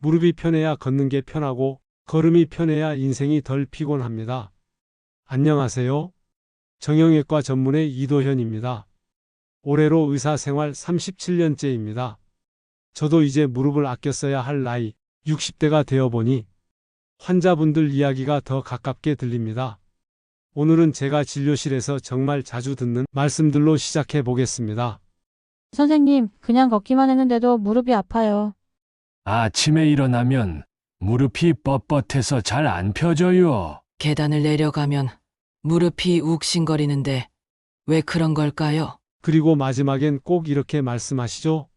무릎이 편해야 걷는 게 편하고 걸음이 편해야 인생이 덜 피곤합니다. 안녕하세요. 정형외과 전문의 이도현입니다. 올해로 의사 생활 37년째입니다. 저도 이제 무릎을 아껴 써야 할 나이 60대가 되어보니 환자분들 이야기가 더 가깝게 들립니다. 오늘은 제가 진료실에서 정말 자주 듣는 말씀들로 시작해 보겠습니다. 선생님, 그냥 걷기만 했는데도 무릎이 아파요. 아침에 일어나면 무릎이 뻣뻣해서 잘 안 펴져요. 계단을 내려가면 무릎이 욱신거리는데 왜 그런 걸까요? 그리고 마지막엔 꼭 이렇게 말씀하시죠.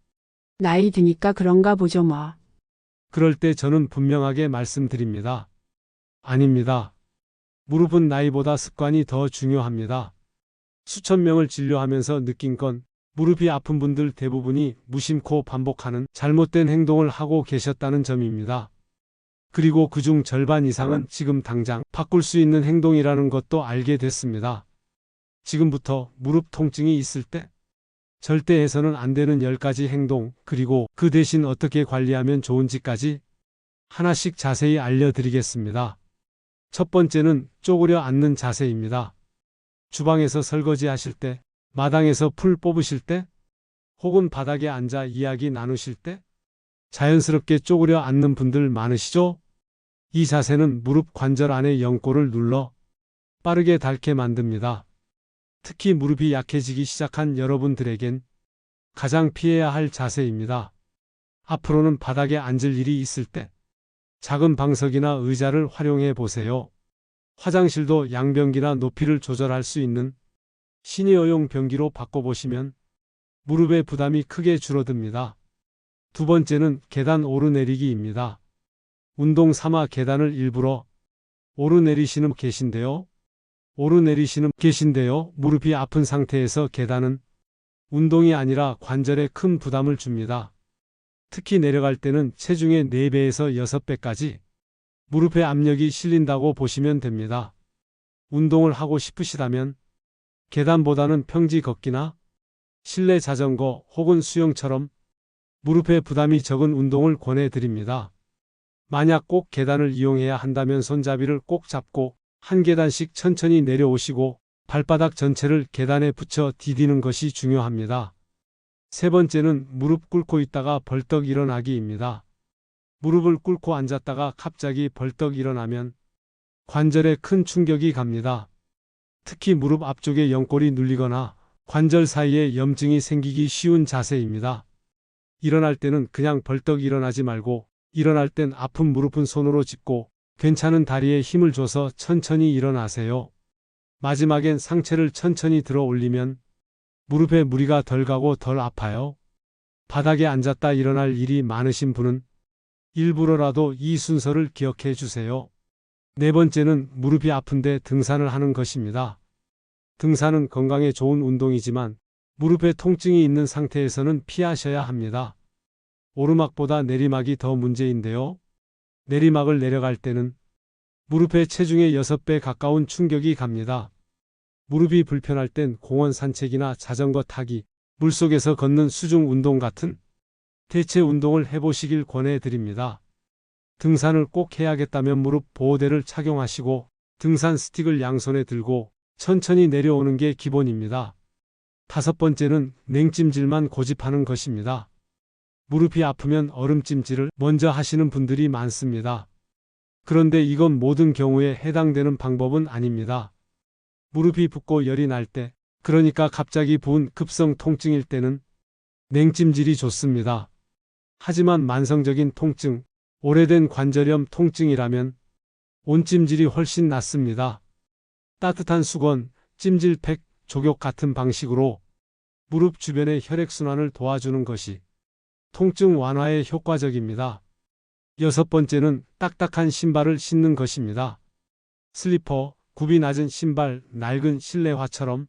나이 드니까 그런가 보죠 뭐. 그럴 때 저는 분명하게 말씀드립니다. 아닙니다. 무릎은 나이보다 습관이 더 중요합니다. 수천 명을 진료하면서 느낀 건 무릎이 아픈 분들 대부분이 무심코 반복하는 잘못된 행동을 하고 계셨다는 점입니다. 그리고 그중 절반 이상은 지금 당장 바꿀 수 있는 행동이라는 것도 알게 됐습니다. 지금부터 무릎 통증이 있을 때 절대 해서는 안 되는 10가지 행동, 그리고 그 대신 어떻게 관리하면 좋은지까지 하나씩 자세히 알려드리겠습니다. 첫 번째는 쪼그려 앉는 자세입니다. 주방에서 설거지 하실 때, 마당에서 풀 뽑으실 때, 혹은 바닥에 앉아 이야기 나누실 때 자연스럽게 쪼그려 앉는 분들 많으시죠? 이 자세는 무릎 관절 안의 연골을 눌러 빠르게 닳게 만듭니다. 특히 무릎이 약해지기 시작한 여러분들에겐 가장 피해야 할 자세입니다. 앞으로는 바닥에 앉을 일이 있을 때 작은 방석이나 의자를 활용해 보세요. 화장실도 양변기나 높이를 조절할 수 있는 시니어용 변기로 바꿔보시면 무릎의 부담이 크게 줄어듭니다. 두 번째는 계단 오르내리기입니다. 운동 삼아 계단을 일부러 오르내리시는 계신데요. 무릎이 아픈 상태에서 계단은 운동이 아니라 관절에 큰 부담을 줍니다. 특히 내려갈 때는 체중의 4배에서 6배까지 무릎에 압력이 실린다고 보시면 됩니다. 운동을 하고 싶으시다면 계단보다는 평지 걷기나 실내 자전거 혹은 수영처럼 무릎에 부담이 적은 운동을 권해드립니다. 만약 꼭 계단을 이용해야 한다면 손잡이를 꼭 잡고 한 계단씩 천천히 내려오시고 발바닥 전체를 계단에 붙여 디디는 것이 중요합니다. 세 번째는 무릎 꿇고 있다가 벌떡 일어나기입니다. 무릎을 꿇고 앉았다가 갑자기 벌떡 일어나면 관절에 큰 충격이 갑니다. 특히 무릎 앞쪽에 연골이 눌리거나 관절 사이에 염증이 생기기 쉬운 자세입니다. 일어날 때는 그냥 벌떡 일어나지 말고 일어날 땐 아픈 무릎은 손으로 짚고 괜찮은 다리에 힘을 줘서 천천히 일어나세요. 마지막엔 상체를 천천히 들어 올리면 무릎에 무리가 덜 가고 덜 아파요. 바닥에 앉았다 일어날 일이 많으신 분은 일부러라도 이 순서를 기억해 주세요. 네 번째는 무릎이 아픈데 등산을 하는 것입니다. 등산은 건강에 좋은 운동이지만 무릎에 통증이 있는 상태에서는 피하셔야 합니다. 오르막보다 내리막이 더 문제인데요. 내리막을 내려갈 때는 무릎에 체중의 6배 가까운 충격이 갑니다. 무릎이 불편할 땐 공원 산책이나 자전거 타기, 물속에서 걷는 수중 운동 같은 대체 운동을 해보시길 권해드립니다. 등산을 꼭 해야겠다면 무릎 보호대를 착용하시고 등산 스틱을 양손에 들고 천천히 내려오는 게 기본입니다. 다섯 번째는 냉찜질만 고집하는 것입니다. 무릎이 아프면 얼음찜질을 먼저 하시는 분들이 많습니다. 그런데 이건 모든 경우에 해당되는 방법은 아닙니다. 무릎이 붓고 열이 날 때, 그러니까 갑자기 부은 급성 통증일 때는 냉찜질이 좋습니다. 하지만 만성적인 통증, 오래된 관절염 통증이라면 온찜질이 훨씬 낫습니다. 따뜻한 수건, 찜질팩, 족욕 같은 방식으로 무릎 주변의 혈액순환을 도와주는 것이 통증 완화에 효과적입니다. 여섯 번째는 딱딱한 신발을 신는 것입니다. 슬리퍼, 굽이 낮은 신발, 낡은 실내화처럼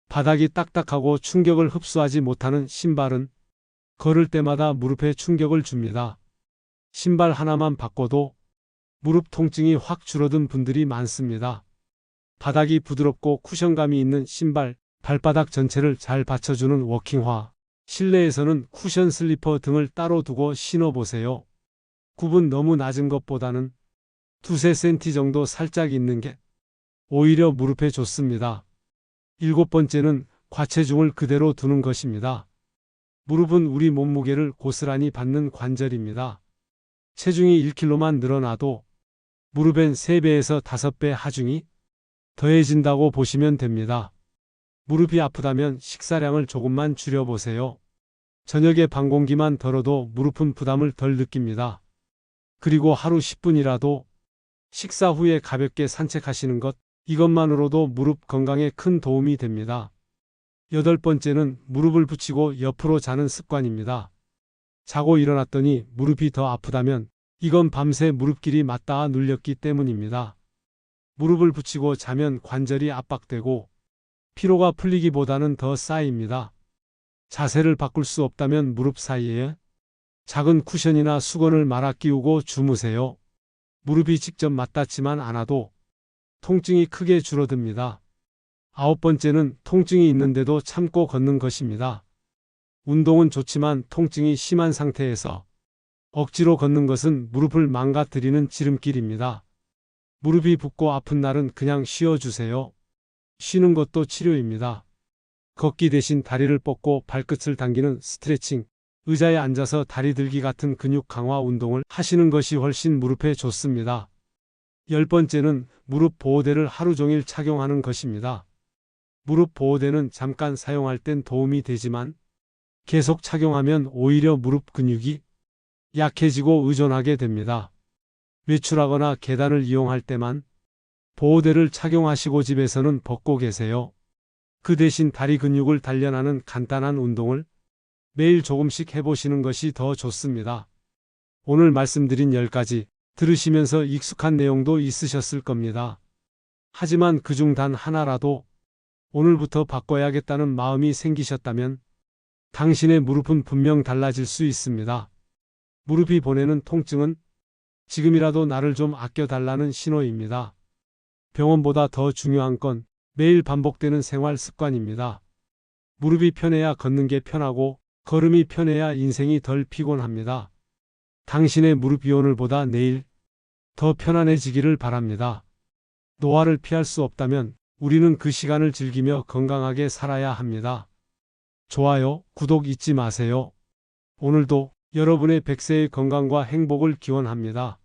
바닥이 딱딱하고 충격을 흡수하지 못하는 신발은 걸을 때마다 무릎에 충격을 줍니다. 신발 하나만 바꿔도 무릎 통증이 확 줄어든 분들이 많습니다. 바닥이 부드럽고 쿠션감이 있는 신발, 발바닥 전체를 잘 받쳐주는 워킹화, 실내에서는 쿠션 슬리퍼 등을 따로 두고 신어보세요. 굽은 너무 낮은 것보다는 두세 센티 정도 살짝 있는 게 오히려 무릎에 좋습니다. 7번째는 과체중을 그대로 두는 것입니다. 무릎은 우리 몸무게를 고스란히 받는 관절입니다. 체중이 1kg만 늘어나도 무릎엔 3배에서 5배 하중이 더해진다고 보시면 됩니다. 무릎이 아프다면 식사량을 조금만 줄여보세요. 저녁에 반 공기만 덜어도 무릎은 부담을 덜 느낍니다. 그리고 하루 10분이라도 식사 후에 가볍게 산책하시는 것, 이것만으로도 무릎 건강에 큰 도움이 됩니다. 8번째는 무릎을 붙이고 옆으로 자는 습관입니다. 자고 일어났더니 무릎이 더 아프다면 이건 밤새 무릎끼리 맞닿아 눌렸기 때문입니다. 무릎을 붙이고 자면 관절이 압박되고 피로가 풀리기보다는 더 쌓입니다. 자세를 바꿀 수 없다면 무릎 사이에 작은 쿠션이나 수건을 말아 끼우고 주무세요. 무릎이 직접 맞닿지만 않아도 통증이 크게 줄어듭니다. 9번째는 통증이 있는데도 참고 걷는 것입니다. 운동은 좋지만 통증이 심한 상태에서 억지로 걷는 것은 무릎을 망가뜨리는 지름길입니다. 무릎이 붓고 아픈 날은 그냥 쉬어주세요. 쉬는 것도 치료입니다. 걷기 대신 다리를 뻗고 발끝을 당기는 스트레칭, 의자에 앉아서 다리 들기 같은 근육 강화 운동을 하시는 것이 훨씬 무릎에 좋습니다. 10번째는 무릎 보호대를 하루 종일 착용하는 것입니다. 무릎 보호대는 잠깐 사용할 땐 도움이 되지만 계속 착용하면 오히려 무릎 근육이 약해지고 의존하게 됩니다. 외출하거나 계단을 이용할 때만 보호대를 착용하시고 집에서는 벗고 계세요. 그 대신 다리 근육을 단련하는 간단한 운동을 매일 조금씩 해보시는 것이 더 좋습니다. 오늘 말씀드린 10가지 들으시면서 익숙한 내용도 있으셨을 겁니다. 하지만 그중 단 하나라도 오늘부터 바꿔야겠다는 마음이 생기셨다면 당신의 무릎은 분명 달라질 수 있습니다. 무릎이 보내는 통증은 지금이라도 나를 좀 아껴달라는 신호입니다. 병원보다 더 중요한 건 매일 반복되는 생활 습관입니다. 무릎이 편해야 걷는 게 편하고 걸음이 편해야 인생이 덜 피곤합니다. 당신의 무릎이 오늘보다 내일 더 편안해지기를 바랍니다. 노화를 피할 수 없다면 우리는 그 시간을 즐기며 건강하게 살아야 합니다. 좋아요, 구독 잊지 마세요. 오늘도 여러분의 100세의 건강과 행복을 기원합니다.